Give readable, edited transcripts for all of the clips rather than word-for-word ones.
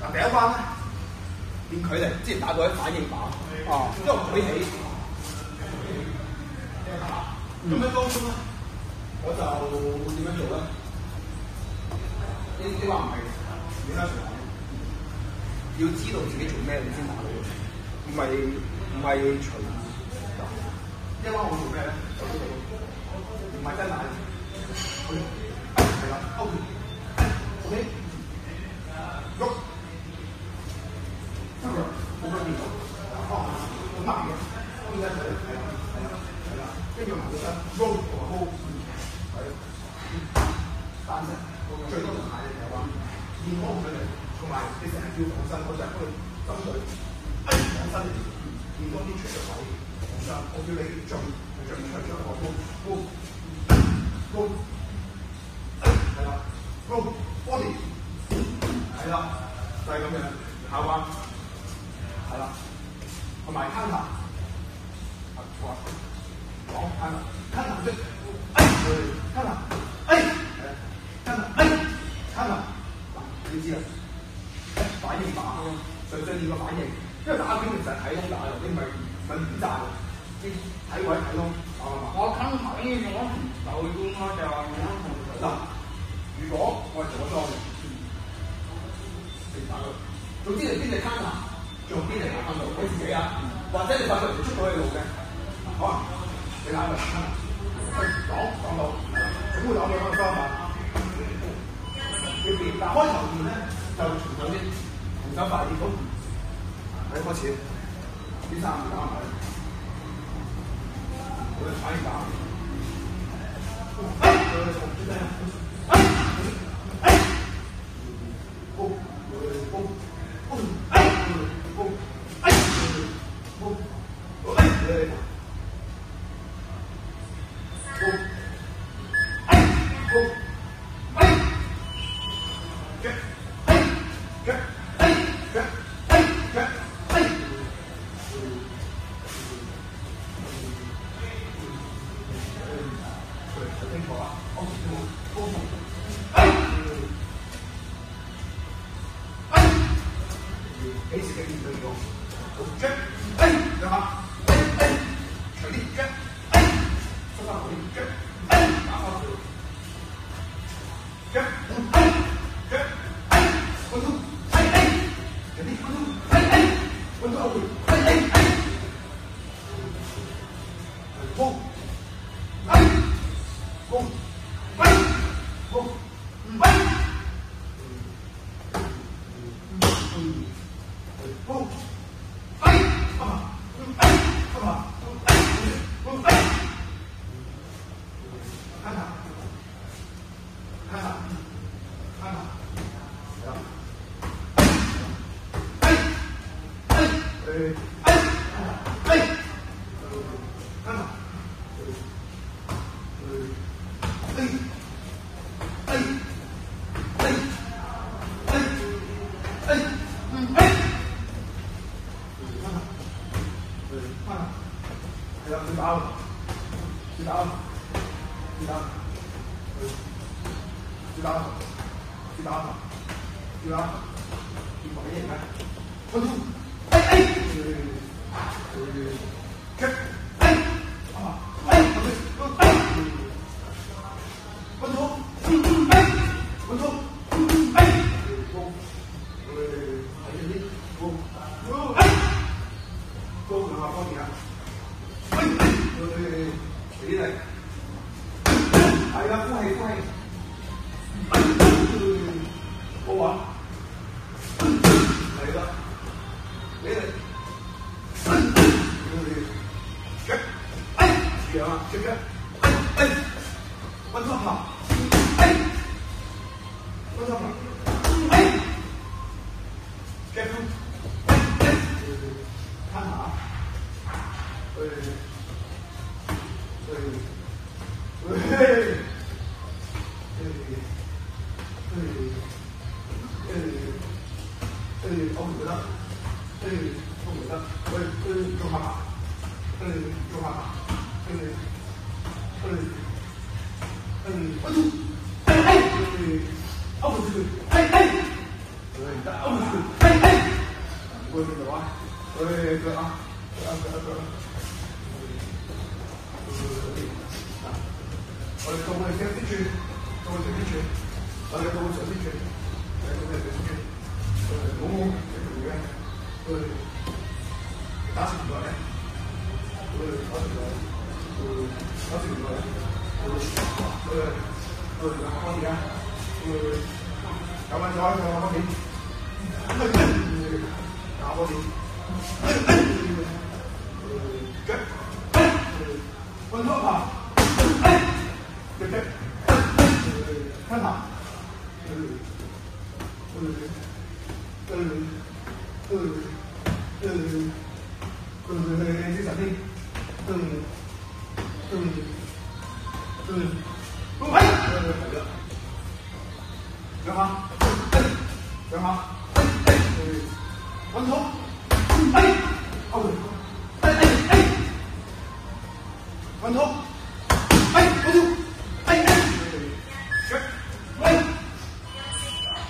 嗱第一關咧，練距離，之前打過啲反應靶，之後舉起，咁喺當中咧，我就點樣做咧？呢話唔係亂啦，要知道自己做咩你先打到，唔係隨意。呢話我做咩咧？就呢度，唔係真打。係啦 ，OK， 喐，好方便，好慢嘅，應該係啦，跟住埋個身 ，roll 同埋 hold， 係，單身，最多同鞋嘅時候話，練波佢哋，同埋你成日要防身，我就係幫你針對，防身練多啲出嘅位，防身，我叫你盡出個 hold， 係啦 ，roll body， 係啦，就係咁樣，下彎，係啦，同埋 counter， 講 counter 即counter， counter， 你知啦，反應打，上練個反應，因為打拳其實係睇通打嘅，你唔係點打嘅，你睇位睇通，我襟頭呢種就應該就嗱，如果我係左裝嘅，你打佢，總之你邊隻 counter， 做邊隻打翻到，你自己啊，或者你發覺唔出到去路嘅，可能你打佢 counter， 擋到，總會有兩個方法。要變，但開頭練咧就從手先，同手快啲咁，喺開始，呢三個打埋，我哋反應打。過去邊度啊？腳啊，腳。我哋到去腳啲轉，到去腳啲轉，我哋到去腳啲轉，冇嘅，打成個咧，打成個咧，可以啊，搞緊咗，打波點，腳，運動跑。對，看他，这啥的，干嘛？干嘛？完头，完头，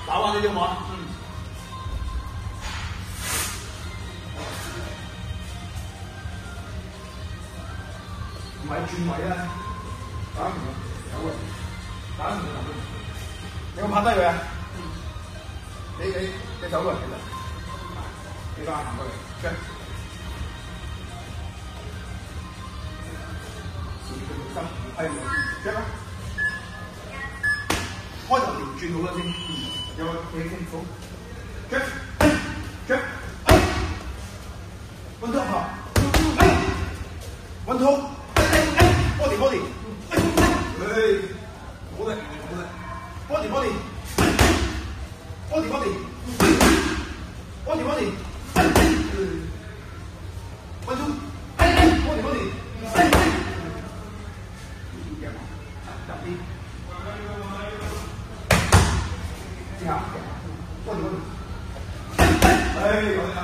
打完你就玩，唔係轉位啊，打唔到，有位，打唔到，你有冇拍低佢啊？你走過嚟其實，你翻行過嚟，跟，係跟啊，開頭條轉好咗先，有你清楚，跟，運動好，運動。body，好嘅，body， 溫中，body， 入啲，之後，body， 有嘅啦，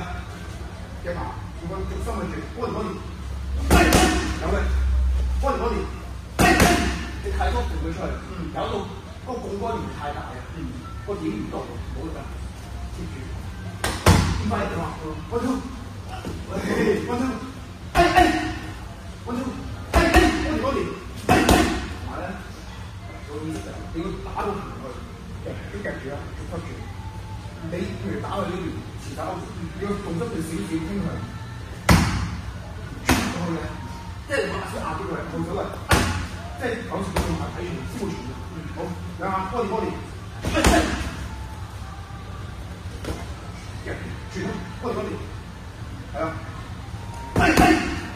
嘅嘛，如果用心去做，body， 有嘅。body， 你太多盤佢出嚟，搞到嗰個槓桿唔太大嘅，個點唔到，冇得㗎，接住，點翻嚟嘅話，溫中，body， 同埋咧，你要打到盤佢，都夾住啦，捉住，你譬如打佢呢邊，前打，你要動得佢少少傾向，過去嘅。即係我壓啲佢冇所謂，即係講住個問題睇住先會傳嘅。好，兩下body，傳啦，body，係啊，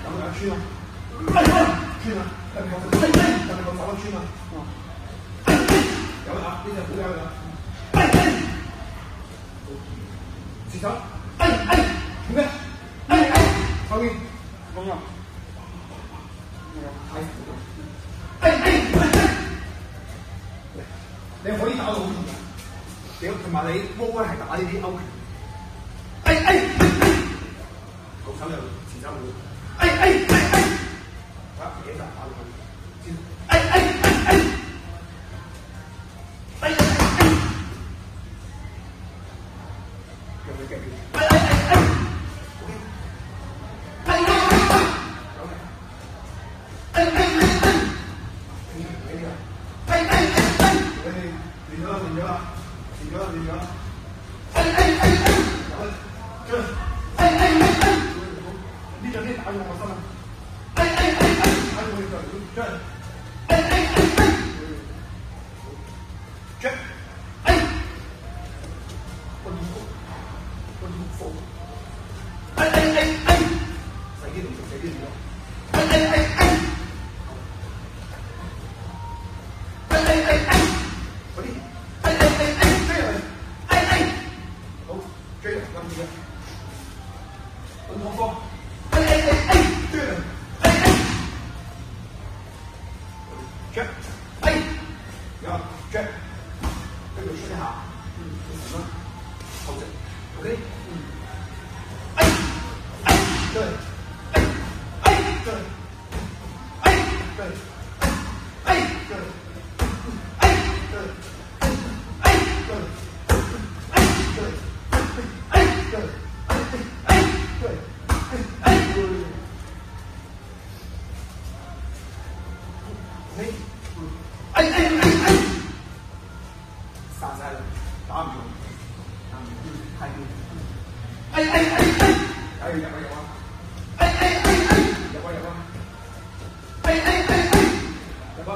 有冇穿啊？穿啊，特別個手一穿啊，有啊，呢隻好有㗎，持手，做咩？後面，咁啊。你可以打到好痛嘅，同埋你窩咧係打呢啲勾拳，個手又前手會，啊幾實打到佢，用佢夾住。入啊！入啊！入啊！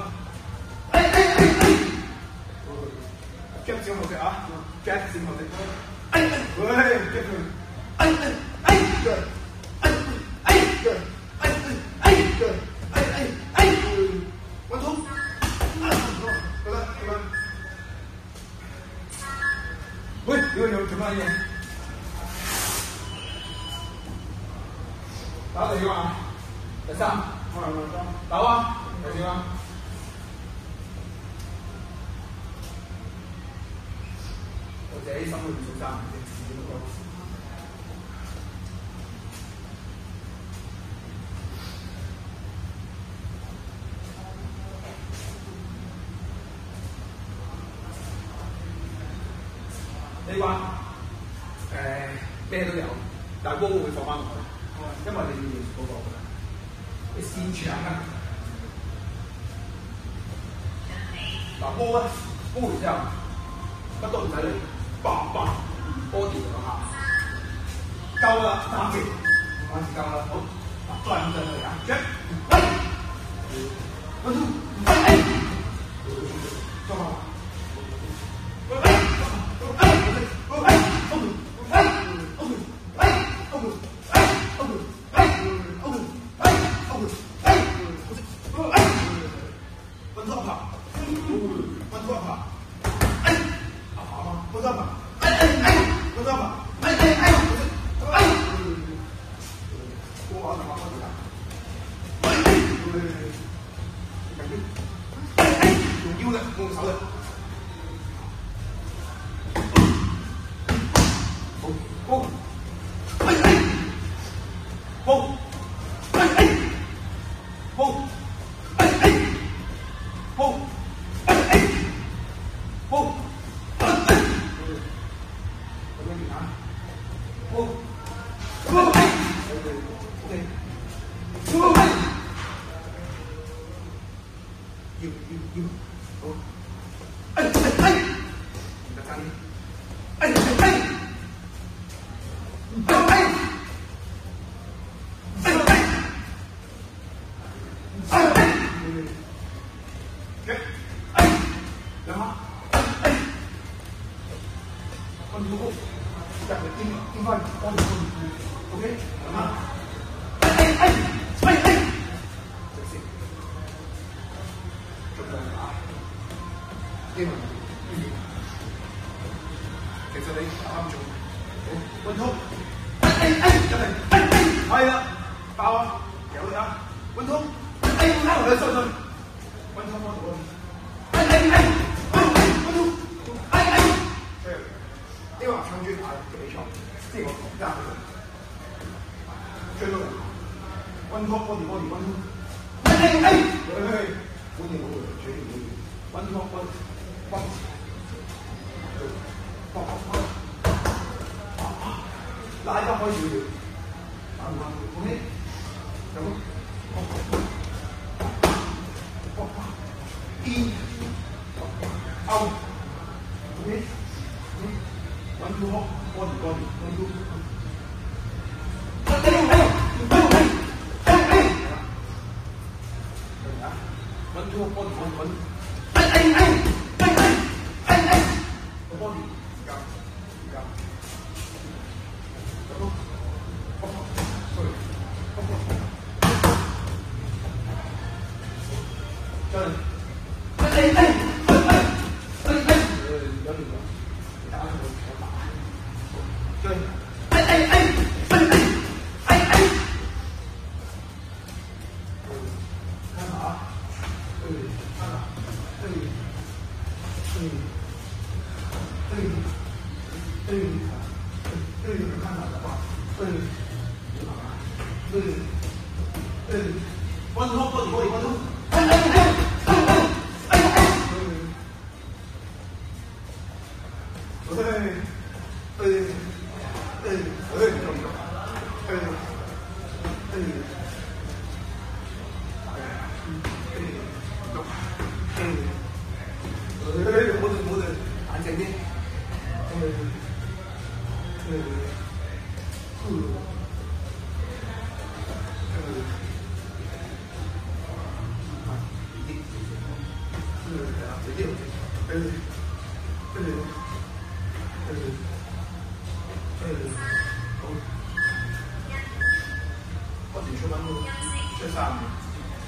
夾小後隻啊！夾小後隻。喂，夾佢。穩通。得啦。喂，有做乜嘢？打第幾嘛？第三。打啊！第幾嘛？我自己心裏面數三，你自己都多。呢關咩都有，但係煲會放翻落去，因為你要用嗰個你線長啊。嗱煲咧，煲完之後乜都唔使理，砰，body 就落下，夠啦，3次夠啦，好，嗱再咁上去啊，喂，我都做下。其實你啱做，好，運通，係啦，爆啊，有啊，運通，啱佢收進，運通幫到呢個撐住打嘅比賽，即係我國家最多人，運通，運通，拉得開少少，打唔翻，OK，咁，in，out，OK，one two hop，body，one two，one two body，one，個 body，而家。不斷出溫出衫嘅，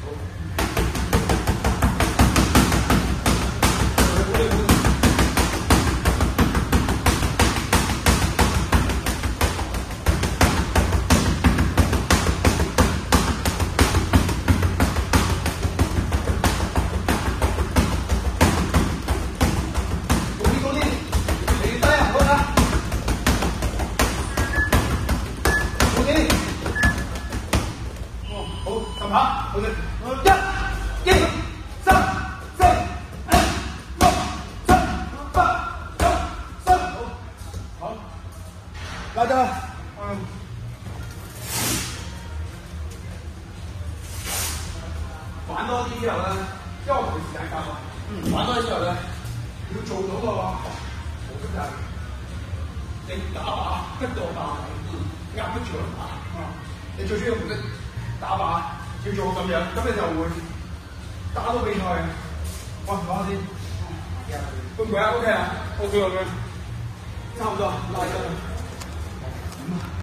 好，好嘅，一、二、三、四、五、六、七、八、九、十，好，拉得，玩多啲之後咧，因為我哋時間夾啊，玩多啲之後咧，要做到個模式就係你打靶，一個靶壓得住個靶，你最主要模式打靶。要做咁樣，咁你就會打到比賽嘅。喂，講下先，會唔會啊 ？OK 啊 ？OK，差唔多，拉得啦。